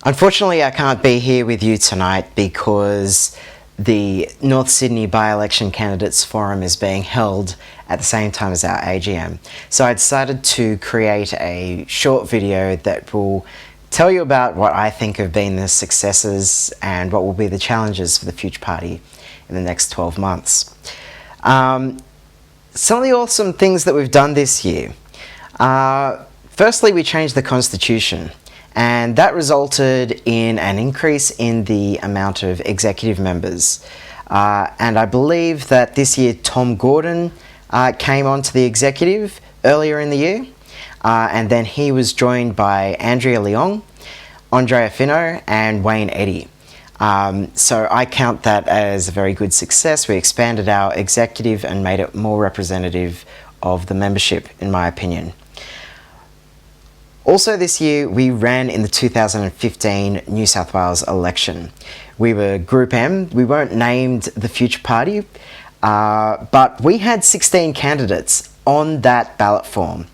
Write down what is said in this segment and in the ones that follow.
Unfortunately, I can't be here with you tonight because the North Sydney by-election candidates forum is being held at the same time as our AGM. So I decided to create a short video that will tell you about what I think have been the successes and what will be the challenges for the future party in the next 12 months. Some of the awesome things that we've done this year. Firstly, we changed the constitution, and that resulted in an increase in the amount of executive members. And I believe that this year Tom Gordon came onto the executive earlier in the year, and then he was joined by Andrea Leong, Andrea Finno and Wayne Eddy. So I count that as a very good success. We expanded our executive and made it more representative of the membership, in my opinion. Also this year, we ran in the 2015 New South Wales election. We were Group M. We weren't named the Future Party, but we had 16 candidates on that ballot form.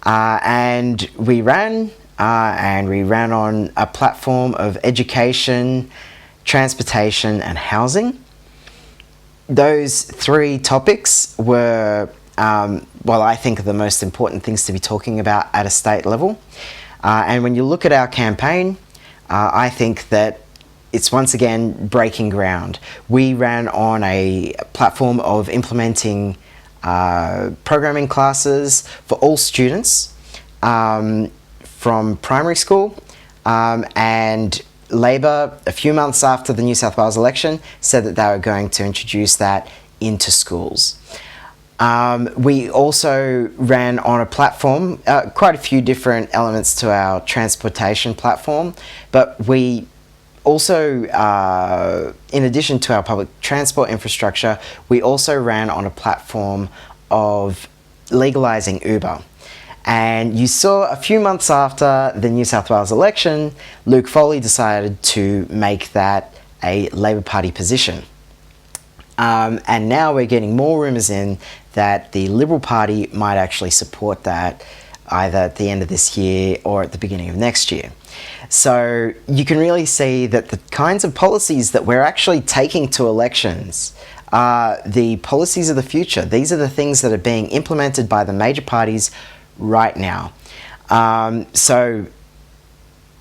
And we ran on a platform of education, transportation and housing. Those three topics were well, I think are the most important things to be talking about at a state level. And when you look at our campaign, I think that it's once again breaking ground. We ran on a platform of implementing programming classes for all students from primary school, and Labor, a few months after the New South Wales election, said that they were going to introduce that into schools. We also ran on a platform, quite a few different elements to our transportation platform, but we also, in addition to our public transport infrastructure, we also ran on a platform of legalising Uber. And you saw a few months after the New South Wales election, Luke Foley decided to make that a Labor Party position. And now we're getting more rumours in that the Liberal Party might actually support that either at the end of this year or at the beginning of next year. So you can really see that the kinds of policies that we're actually taking to elections are the policies of the future. These are the things that are being implemented by the major parties right now. So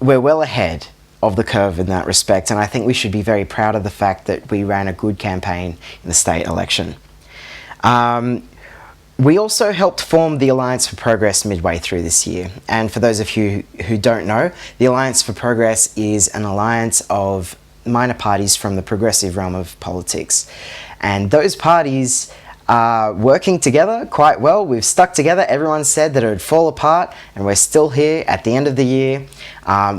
we're well ahead of the curve in that respect, and I think we should be very proud of the fact that we ran a good campaign in the state election. We also helped form the Alliance for Progress midway through this year, and for those of you who don't know, the Alliance for Progress is an alliance of minor parties from the progressive realm of politics, and those parties are working together quite well. We've stuck together. Everyone said that it would fall apart, and we're still here at the end of the year.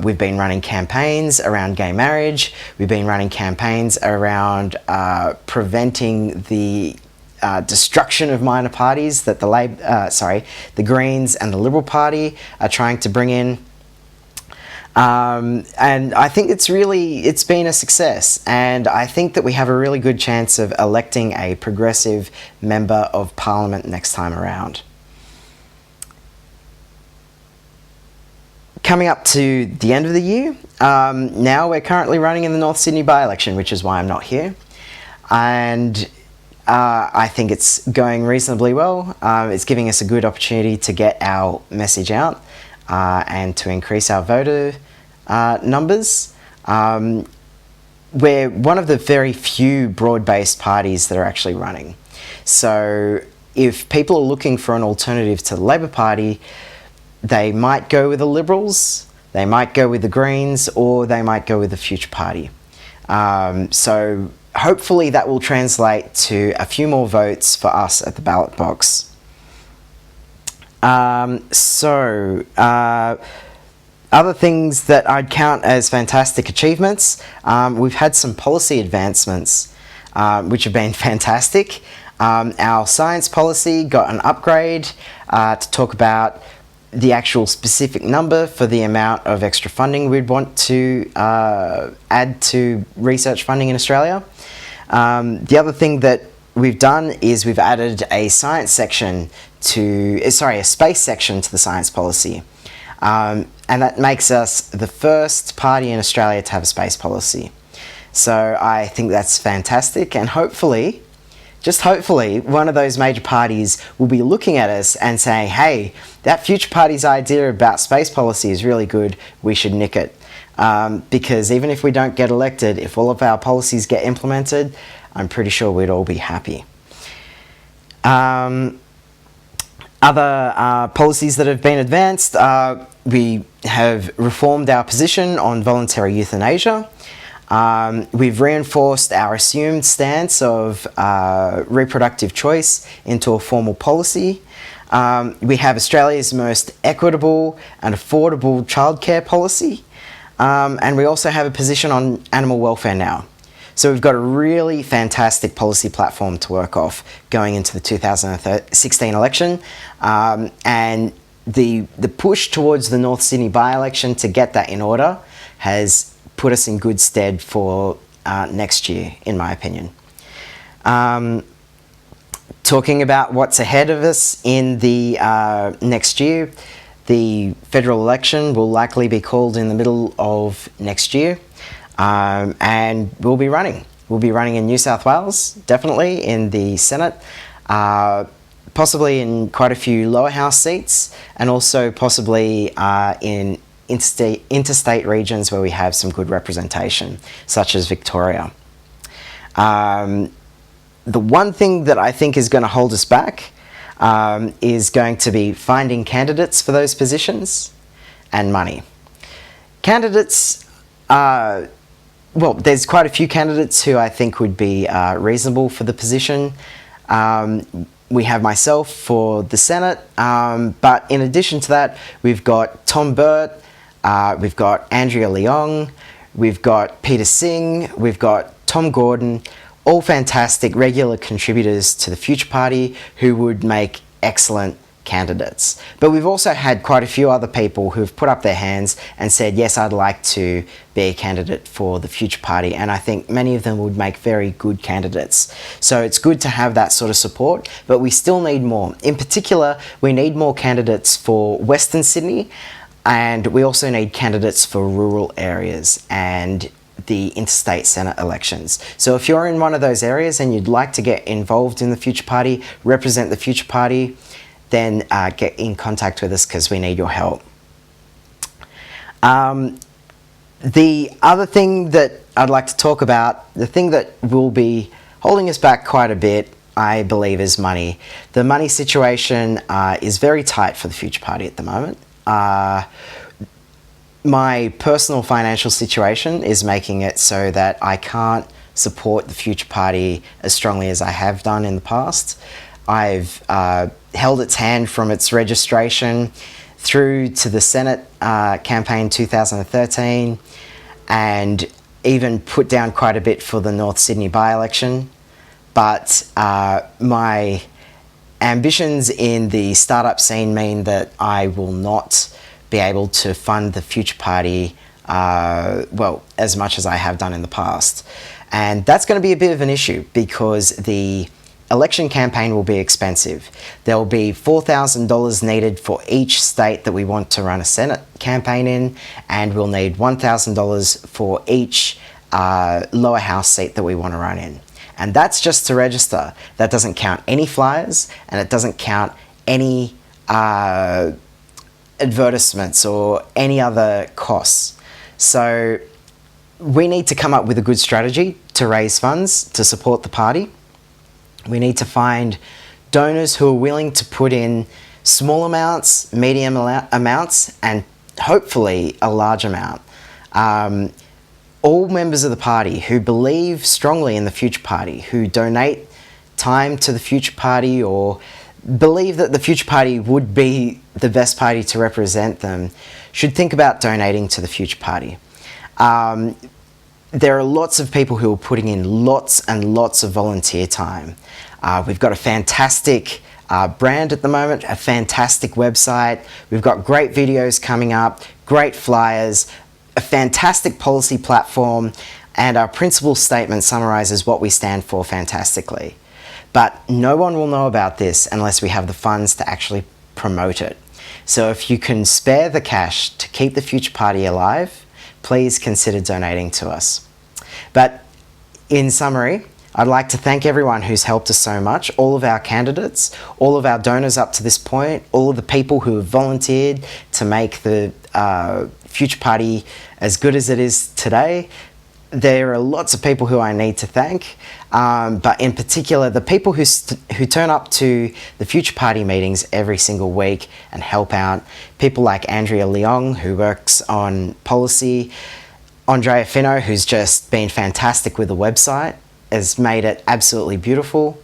We've been running campaigns around gay marriage. We've been running campaigns around preventing the destruction of minor parties that the Greens and the Liberal Party are trying to bring in. And I think it's been a success, and I think that we have a really good chance of electing a progressive member of Parliament next time around. Coming up to the end of the year, now we're currently running in the North Sydney by-election, which is why I'm not here, and I think it's going reasonably well. It's giving us a good opportunity to get our message out and to increase our voter numbers. We're one of the very few broad-based parties that are actually running. So if people are looking for an alternative to the Labor Party, they might go with the Liberals, they might go with the Greens, or they might go with the Future Party. So hopefully that will translate to a few more votes for us at the ballot box. Other things that I'd count as fantastic achievements, we've had some policy advancements which have been fantastic. Our science policy got an upgrade to talk about the actual specific number for the amount of extra funding we'd want to add to research funding in Australia. The other thing that we've done is we've added a science section to, a space section to the science policy. and that makes us the first party in Australia to have a space policy. So I think that's fantastic, and hopefully, just hopefully, one of those major parties will be looking at us and saying, hey, that future party's idea about space policy is really good, we should nick it. Because even if we don't get elected, if all of our policies get implemented, I'm pretty sure we'd all be happy. Other policies that have been advanced, we have reformed our position on voluntary euthanasia. We've reinforced our assumed stance of reproductive choice into a formal policy. We have Australia's most equitable and affordable childcare policy. And we also have a position on animal welfare now. So we've got a really fantastic policy platform to work off going into the 2016 election. And the push towards the North Sydney by-election to get that in order has put us in good stead for next year, in my opinion. Talking about what's ahead of us in the next year, the federal election will likely be called in the middle of next year, and we'll be running. We'll be running in New South Wales, definitely, in the Senate, possibly in quite a few lower house seats, and also possibly in interstate regions where we have some good representation, such as Victoria. The one thing that I think is going to hold us back is going to be finding candidates for those positions and money. Candidates, well, there's quite a few candidates who I think would be reasonable for the position. We have myself for the Senate, but in addition to that, we've got Tom Burt, we've got Andrea Leong, we've got Peter Singh, we've got Tom Gordon, all fantastic regular contributors to the Future Party who would make excellent candidates. But we've also had quite a few other people who've put up their hands and said, yes, I'd like to be a candidate for the Future Party, and I think many of them would make very good candidates. So it's good to have that sort of support, but we still need more. In particular, we need more candidates for Western Sydney, and we also need candidates for rural areas and the interstate Senate elections. So if you're in one of those areas and you'd like to get involved in the Future Party, represent the Future Party, then get in contact with us because we need your help. The other thing that I'd like to talk about, the thing that will be holding us back quite a bit, I believe, is money. The money situation is very tight for the Future Party at the moment. My personal financial situation is making it so that I can't support the Future Party as strongly as I have done in the past. I've held its hand from its registration through to the Senate campaign 2013, and even put down quite a bit for the North Sydney by-election. But my ambitions in the startup scene mean that I will not be able to fund the Future Party, well, as much as I have done in the past. And that's going to be a bit of an issue because the election campaign will be expensive. There will be $4,000 needed for each state that we want to run a Senate campaign in, and we'll need $1,000 for each lower house seat that we want to run in. And that's just to register. That doesn't count any flyers, and it doesn't count any advertisements or any other costs. So we need to come up with a good strategy to raise funds to support the party. We need to find donors who are willing to put in small amounts, medium amounts, and hopefully a large amount. All members of the party who believe strongly in the Future Party, who donate time to the Future Party or believe that the Future Party would be the best party to represent them, should think about donating to the Future Party. There are lots of people who are putting in lots and lots of volunteer time. We've got a fantastic brand at the moment, a fantastic website. We've got great videos coming up, great flyers, a fantastic policy platform, and our principal statement summarizes what we stand for fantastically. But no one will know about this unless we have the funds to actually promote it. So if you can spare the cash to keep the Future Party alive, please consider donating to us. But in summary, I'd like to thank everyone who's helped us so much, all of our candidates, all of our donors up to this point, all of the people who have volunteered to make the Future Party as good as it is today. There are lots of people who I need to thank, but in particular, the people who turn up to the Future Party meetings every single week and help out. People like Andrea Leong, who works on policy, Andrea Fino, who's just been fantastic with the website, has made it absolutely beautiful.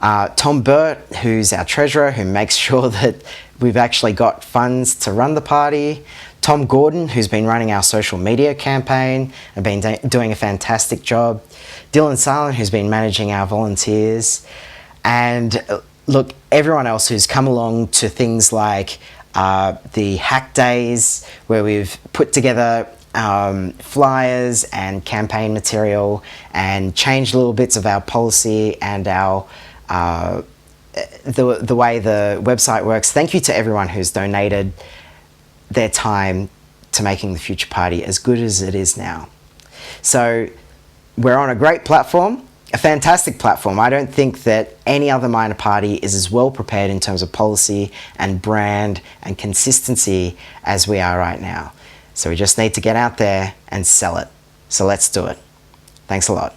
Tom Burt, who's our treasurer, who makes sure that we've actually got funds to run the party. Tom Gordon, who's been running our social media campaign and been doing a fantastic job. Dylan Silent, who's been managing our volunteers. And look, everyone else who's come along to things like the hack days, where we've put together flyers and campaign material and changed little bits of our policy and our the way the website works. Thank you to everyone who's donated their time to making the Future Party as good as it is now. So we're on a great platform, a fantastic platform. I don't think that any other minor party is as well prepared in terms of policy and brand and consistency as we are right now. So we just need to get out there and sell it. So let's do it. Thanks a lot.